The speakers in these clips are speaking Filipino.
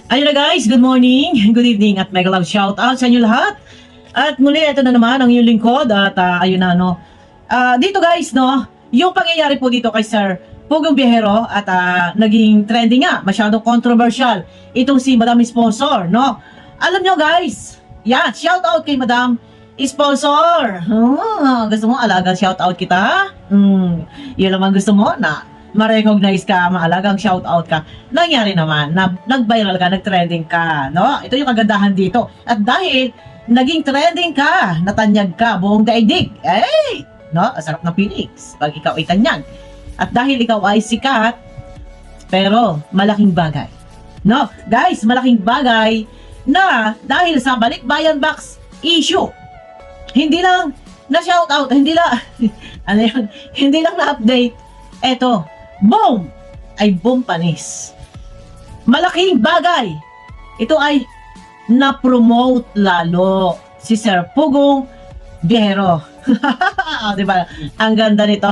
Ayun na guys, good morning, good evening at mega love shout out sa inyo lahat. At muli, ito na naman ang inyong lingkod at ayun na no. Dito guys no, yung pangyayari po dito kay Sir Pugong Biyahero at naging trending nga, masyadong controversial itong si Madam Sponsor no. Alam nyo guys, yan, shout out kay Madam Sponsor. Gusto mo alaga shout out kita? Yun naman gusto mo na ma-recognize ka, maalagang shout out ka. Nangyari naman, nag-viral ka, nag-trending ka, no? Ito yung kagandahan dito. At dahil naging trending ka, natanyag ka, buong daigdig, no? Asarap ng Phoenix, pag ikaw ay tanyag. At dahil ikaw ay sikat, pero malaking bagay. No? Guys, malaking bagay na dahil sa Balikbayan Box issue, hindi lang na shout out, hindi lang, ano yun, hindi lang na-update, eto, boom! Ay boom panis. Malaking bagay. Ito ay na-promote lalo si Sir Pugong Biyahero. Diba? Ang ganda nito.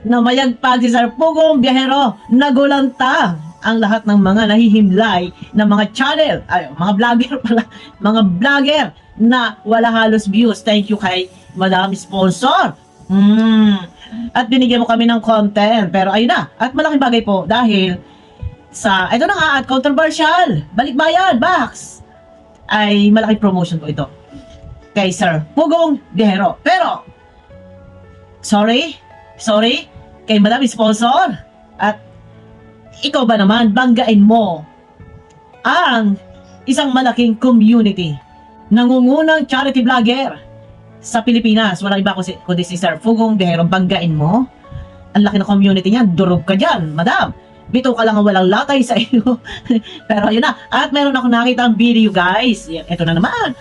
Namayagpag si Sir Pugong Biyahero. Nagulantang ang lahat ng mga nahihimlay na mga channel, mga vlogger pala, mga vlogger na wala halos views. Thank you kay Madam Sponsor. At binigyan mo kami ng content. Pero ayun na. At malaking bagay po dahil sa, ito na nga, at controversial, Balikbayan Box, ay malaking promotion po ito kay Sir Pugong Biyahero. Pero, sorry, kay Madam Sponsor. At ikaw ba naman, banggain mo ang isang malaking community, nangungunang charity vlogger sa Pilipinas. Walang iba kundi si Sir Pugong Biyahero. Banggain mo. Ang laki ng community niyan. Durog ka dyan, madam. Bito ka lang ang walang latay sa iyo. Pero yun na. At meron ako nakita ang video, guys. Ito na naman.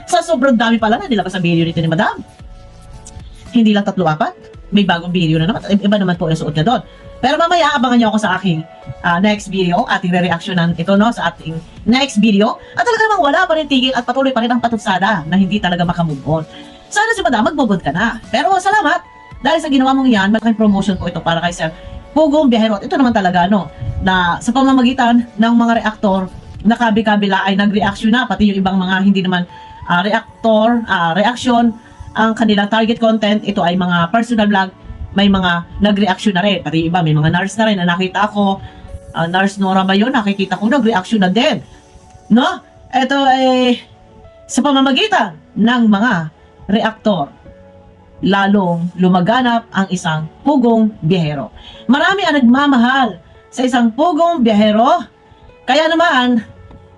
Sa sobrang dami pala na nilabas ang video nito ni madam. Hindi lang 3-4. May bagong video na naman. Iba naman po yung suot niya doon. Pero mamaya abangan niyo ako sa aking next video. Ating re-reactionan ito no sa ating next video. At talaga namang wala pa rin tigil at patuloy pa rin ang patutsada na hindi talaga makamove on. Sana si madam magbubod ka na. Pero salamat dahil sa ginawa mong yan, malaking promotion po ito para kay Sir Pugong Biyahero. Ito naman talaga no, na sa pamamagitan ng mga reactor na kabi-kabila ay nag-reaction na, pati yung ibang mga hindi naman reaction, ang kanilang target content, ito ay mga personal vlog, may mga nag-reaction na rin. Pati yung iba, may mga nurse na rin na nakita ako, nurse Nora ba yun, nakikita ko nag-reaction na din. No? Ito ay sa pamamagitan ng mga reaktor, lalong lumaganap ang isang Pugong Biyahero. Marami ang nagmamahal sa isang Pugong Biyahero. Kaya naman,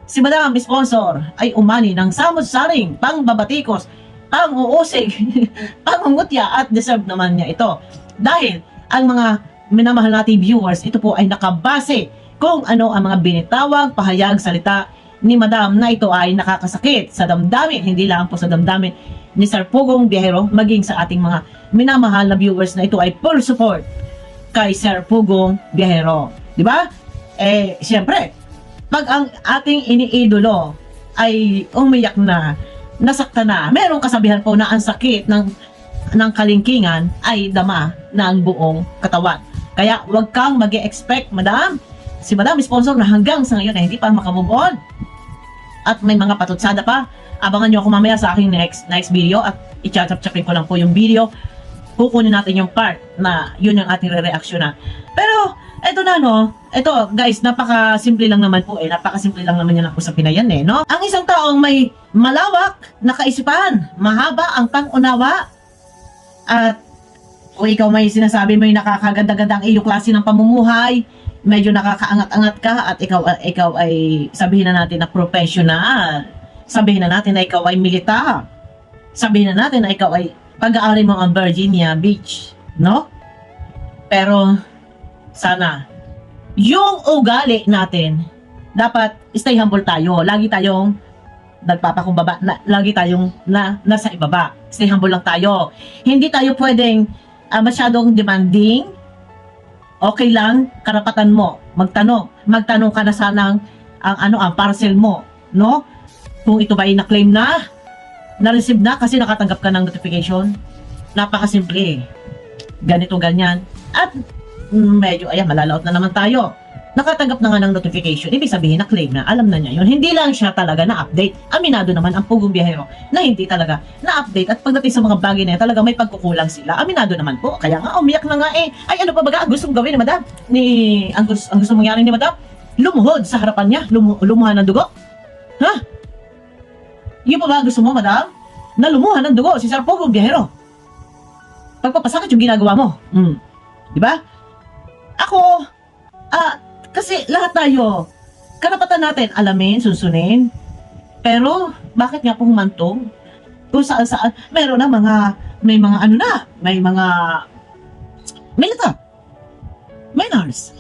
si Madam Sponsor ay umani ng samot-saring pangbabatikos, pang-uusig, pangungutya at deserve naman niya ito. Dahil ang mga minamahal nating viewers, ito po ay nakabase kung ano ang mga binitawang pahayag salita ni Madam na ito ay nakakasakit sa damdamin, hindi lang po sa damdamin ni Sir Pugong Biyahero, maging sa ating mga minamahal na viewers na ito ay full support kay Sir Pugong Biyahero. Di ba? Siyempre, pag ang ating iniidolo ay umiyak na, nasaktan na, merong kasabihan po na ang sakit ng kalingkingan ay dama ng buong katawan. Kaya wag kang mag-expect, madam, si Madam Sponsor na hanggang sa ngayon ay hindi pa makamove on. At may mga patutsada pa. Abangan nyo ako mamaya sa aking next video at i-chat-chapin ko lang po yung video. Kukunin natin yung part na yun yung ating re-reaction na. Pero, eto na no, eto guys, napaka-simple lang naman po napaka-simple lang naman yan ang usapin na yan no? Ang isang taong may malawak na kaisipan, mahaba ang pang-unawa, at kung ikaw may sinasabi mo yung nakakaganda-ganda ang iyong klase ng pamumuhay, medyo nakakaangat-angat ka, at ikaw ay sabihin na natin na professional, sabihin na natin na ikaw ay militar, sabihin na natin na ikaw ay pag-aari mo ang Virginia Beach, no? Pero sana yung ugali natin, dapat stay humble tayo. Lagi tayong nagpapakumbaba, lagi tayong nasa ibaba. Stay humble lang tayo. Hindi tayo pwedeng masyadong demanding. Okay lang, karapatan mo magtanong ka na sanang ang parcel mo, no? Kung ito ba ay na-claim na-receive na kasi nakatanggap ka ng notification. Napakasimple. Ganito, ganyan. At medyo, malalaot na naman tayo. nakatanggap na nga ng notification, ibig sabihin na claim na, alam na niya yun. Hindi lang siya talaga na-update. Aminado naman ang Pugong Biyahero na hindi talaga na-update at pagdating sa mga bagay na yan, talaga may pagkukulang sila. Aminado naman po. Kaya nga, umiyak na nga eh. Ay, ano pa ba ang gustong gawin ni Madam? Ang gusto mangyari ni Madam? Lumuhod sa harapan niya. Lumuhan ng dugo? Ha? Yun pa ba gusto mo, Madam? Na lumuhan ng dugo si Sir Pugong Biyahero. Pagpapasakit yung ginagawa mo. Diba? Ako, kasi lahat tayo, karapatan natin alamin, sunsunin. Pero, bakit nga po humantong? Kung saan, meron na may mga militar, minors.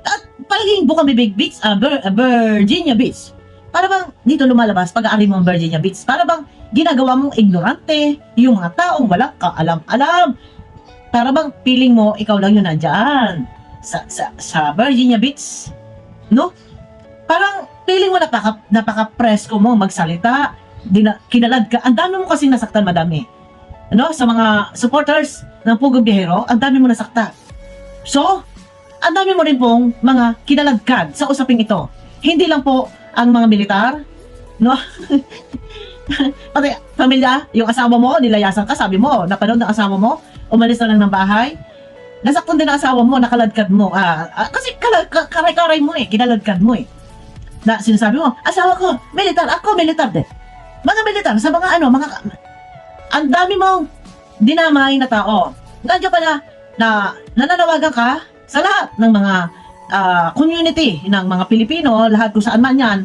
At palaging bukang bibig beach, Virginia Beach. Para bang dito lumalabas pag-aari mo ang Virginia Beach? Para bang ginagawa mong ignorante, yung mga taong walang kaalam-alam. Para bang feeling mo, ikaw lang yun nandyan. Sa Virginia Beach, no? Parang feeling mo napaka-presko mo magsalita, kinalad ka. Ang dami mo kasi nasaktan, madami. Ano? Sa mga supporters ng Pugong Biyahero, ang dami mo nasaktan. So, ang dami mo rin pong mga kinaladkad sa usaping ito. Hindi lang po ang mga militar, no? Pati pamilya, yung asawa mo, nilayasan ka, sabi mo, napanood ng asawa mo, umalis na lang ng bahay. Nasaktan din ang asawa mo, nakaladkad mo. Kasi karay-karay mo eh, kinaladkad mo eh. Na sinasabi mo, asawa ko, militar, ako militar din. Mga militar, sa mga ang dami mong dinamay na tao. Nandiyan pala na nananawagan ka sa lahat ng mga community ng mga Pilipino, lahat kung saan man yan,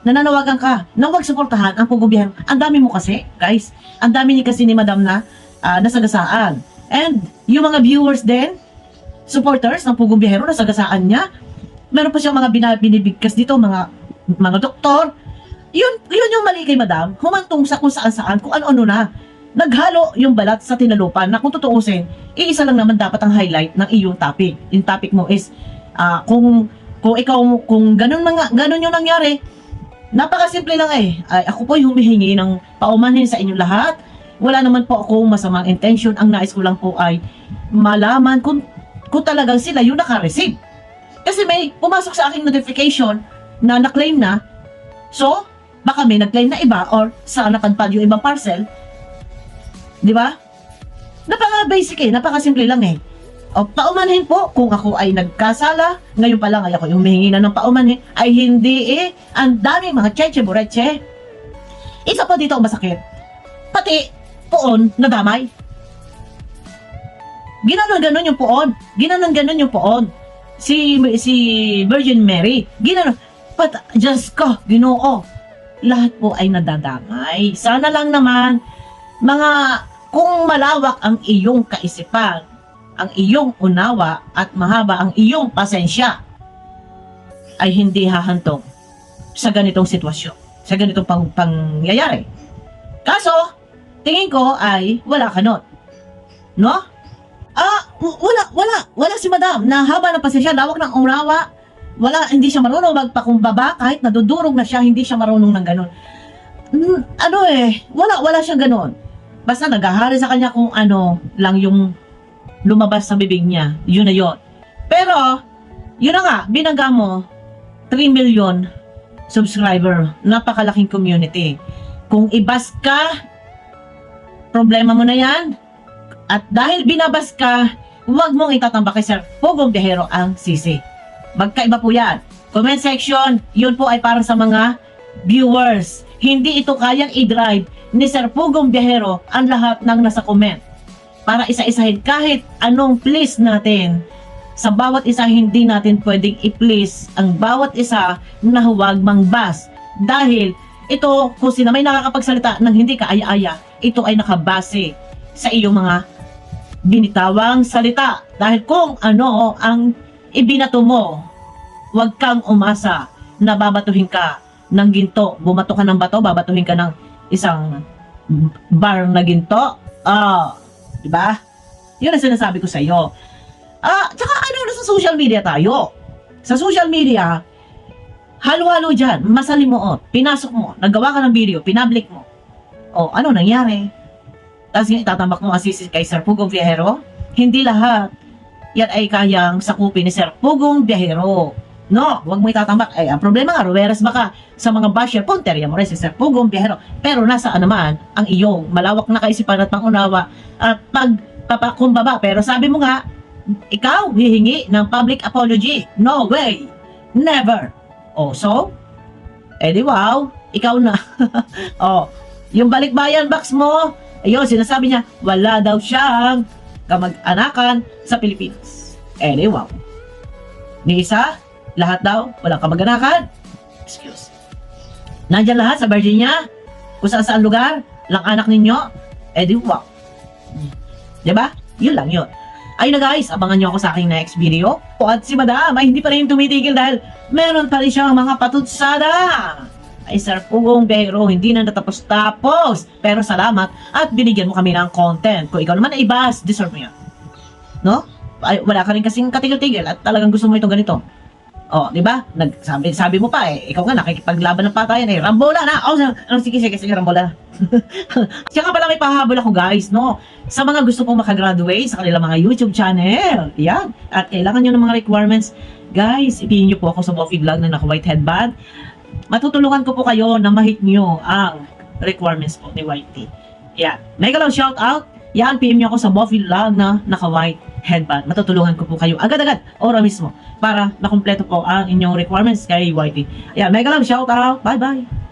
nananawagan ka na huwag suportahan ang Pugong Biyahero. Ang dami mo kasi, guys. Ang dami ni kasi ni Madam na nasagasaan. And yung mga viewers din, supporters ng Pugong Biyahero, nasagasaan niya. Meron pa siyang mga binibigkas dito, mga doktor. Yun yung mali kay Madam. Humantong sa kung saan-saan, kung ano-ano na. Naghalo yung balat sa tinalupan na kung tutuusin, iisa lang naman dapat ang highlight ng iyong topic. Yung topic mo is, kung ganun yung nangyari, napakasimple lang eh. Ako po yung humihingi ng paumanhin sa inyong lahat. Wala naman po akong masamang intention. Ang nais ko lang po ay malaman kung talagang sila yung naka-receive. Kasi may pumasok sa aking notification na na-claim na. So, baka may nag-claim na iba or sa napadpad yung ibang parcel. Di ba? Napaka-basic eh. Napaka-simple lang eh. O, paumanhin po kung ako ay nagkasala. Ngayon pa lang ay ako yung humihingi na ng paumanhin. Ay hindi eh. Ang daming mga cheche bureche. Isa pa dito ang masakit. Pati poon na damay. Ginanon yung poon. Ginanon yung poon. Si Virgin Mary. Ginanon. Diyos ko, Ginoo. Lahat po ay nadadamay. Sana lang naman, kung malawak ang iyong kaisipan, ang iyong unawa, at mahaba ang iyong pasensya, ay hindi hahantong sa ganitong sitwasyon. Sa ganitong pangyayari. Kaso, tingin ko ay wala ka nun. No? Wala si Madam na haba ng pasensya, lawak ng unawa. Hindi siya marunong magpakumbaba kahit nadudurog na siya, hindi siya marunong ng ganun. Wala siyang ganun. Basta naghahari sa kanya kung ano lang yung lumabas sa bibig niya. Yun na yun. Pero, yun na nga, binangga mo 3 million subscriber. Napakalaking community. Kung ibas ka, problema mo na yan. At dahil binabas ka, huwag mong itatambak kay Sir Pugong Biyahero ang sisi. Magkaiba po yan. Comment section, yun po ay para sa mga viewers. Hindi ito kayang i-drive ni Sir Pugong Biyahero ang lahat ng nasa comment. Para isa-isahin kahit anong please natin. Sa bawat isa, hindi natin pwedeng i-please ang bawat isa na huwag mangbas. Dahil ito, kung sino may nakakapagsalita ng hindi kaaya-aya, ito ay nakabase sa iyong mga binitawang salita. Dahil kung ano ang ibinato mo, huwag kang umasa na babatuhin ka ng ginto. Bumato ka ng bato, babatuhin ka ng isang bar na ginto. Diba? Yun ang sinasabi ko sa iyo. Tsaka sa social media tayo. Sa social media, halo-halo dyan, masalimuot, pinasok mo, nagawa ka ng video, pinablik mo. Ano nangyari? Tapos itatambak mo si kay Sir Pugong Biyahero? Hindi lahat yan ay kayang sakupin ni Sir Pugong Biyahero. No, huwag mo itatambak. Ang problema nga, Rueras baka sa mga basher, punterya mo rin si Sir Pugong Biyahero. Pero nasaan naman ang iyong malawak na kaisipan at pangunawa at pagpapakumbaba. Pero sabi mo nga, ikaw hihingi ng public apology. No way. Never. Oh, so? Di wow, ikaw na. Oh, yung balikbayan box mo, ayun, sinasabi niya, wala daw siyang kamag-anakan sa Pilipinas. Di wow. Ni isa, lahat daw, walang kamag-anakan. Excuse. Nandiyan lahat sa Virginia, kung saan lugar, lang anak ninyo, di wow. Diba? Yun lang yun. Ayun na guys, abangan nyo ako sa aking next video. At si Madam ay hindi pa rin tumitigil dahil meron pa rin siyang mga patutsada. Ay Sir Pugong Biyahero, hindi na natapos-tapos. Pero salamat at binigyan mo kami ng content. Kung ikaw naman ay bas, deserve mo yan. No? Ay, wala ka rin kasing katigil-tigil at talagang gusto mo itong ganito. Di ba? Sabi mo pa ikaw nga nakikipaglaban ng patayan Rambola na. Sige, Rambola. Siya nga pala may pahabol ako guys, no? Sa mga gusto pong makagraduate sa kanilang mga YouTube channel. Yan. At kailangan nyo ng mga requirements. Guys, ipinin nyo po ako sa Boffy Vlog na naka-white headband. Matutulungan ko po kayo na ma-hit nyo ang requirements po ni YT. Yan. Mega love shout out. Yan, PM nyo ako sa Boffy Vlog na naka-white headband. Matutulungan ko po kayo agad-agad, ora mismo, para makumpleto po ang inyong requirements kay YT. Yan, mega love shout out. Bye-bye.